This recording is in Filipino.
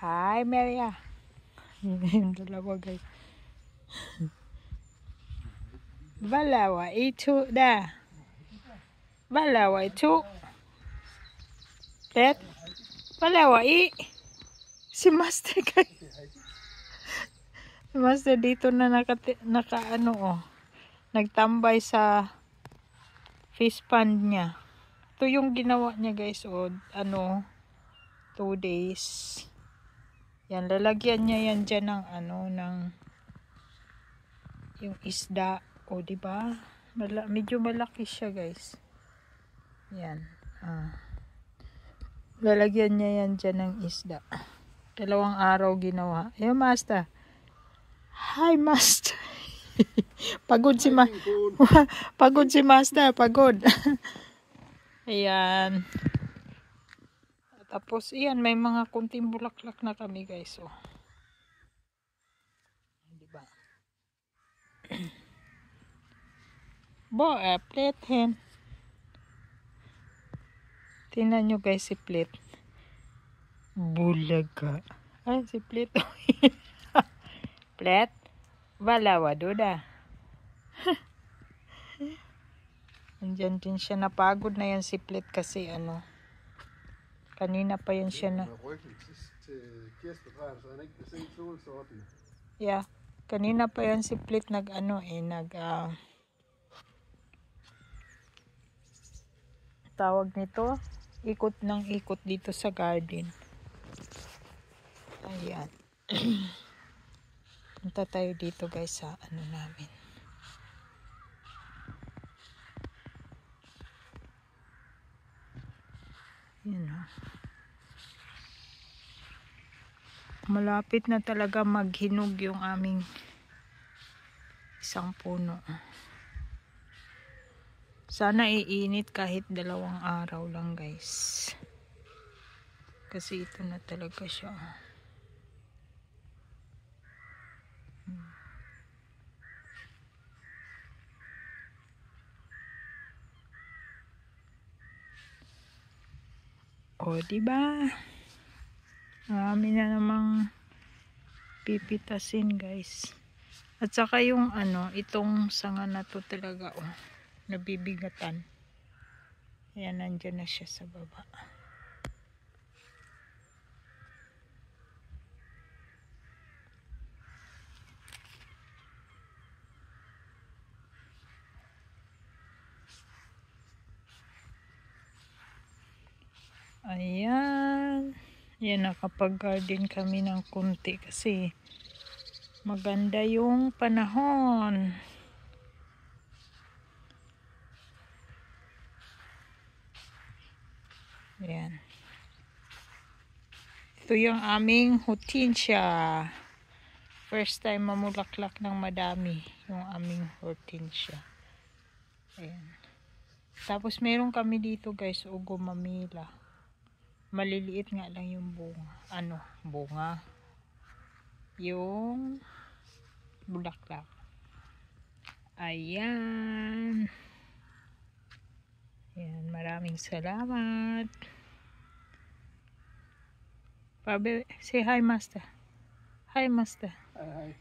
Hi, Maria. Yung dalawa, guys. Balawa, itu da. Balawa, itu. Tet. Balawa, si Master, guys. Si Master dito na nagtambay sa fish pond niya. Ito yung ginawa niya, guys. 2 days. Yan, lalagyan niya yan dyan ng yung isda. Diba? Medyo malaki siya, guys. Yan. Lalagyan niya yan dyan ng isda. 2 araw ginawa. Master. Hi, Master. Pagod si Master. Pagod. Ayan. Tapos, may mga kunting bulaklak na kami, guys. Diba? Plate hen. Tingnan nyo, guys, si plate. Bulaga. Ay, si plate. Plate. Balawa, duda. Andyan din siya. Napagod na yan si plate kasi kanina pa yan siya na. Yeah. Kanina pa yan si plate tawag nito, ikot ng ikot dito sa garden. Ayan. Punta tayo dito, guys, sa namin. Yan, malapit na talaga maghinog yung aming isang puno. Sana iinit kahit 2 araw lang, guys. Kasi ito na talaga siya. Diba? Marami na namang pipitasin, guys. At saka yung itong sanga na to talaga, nabibigatan. Ayan, nandyan na siya sa baba. Ayan. Yan, nakapag-garden kami ng kunti kasi maganda yung panahon. Ayan. Ito yung aming hortensia. First time mamulaklak ng madami yung aming hortensia. Ayan. Tapos meron kami dito, guys, ugo mamila. Maliliit nga lang yung bunga. Bunga. Yung bulaklak. Ayan. Ayan, maraming salamat. Say hi, Master. Hi, Master. Hi.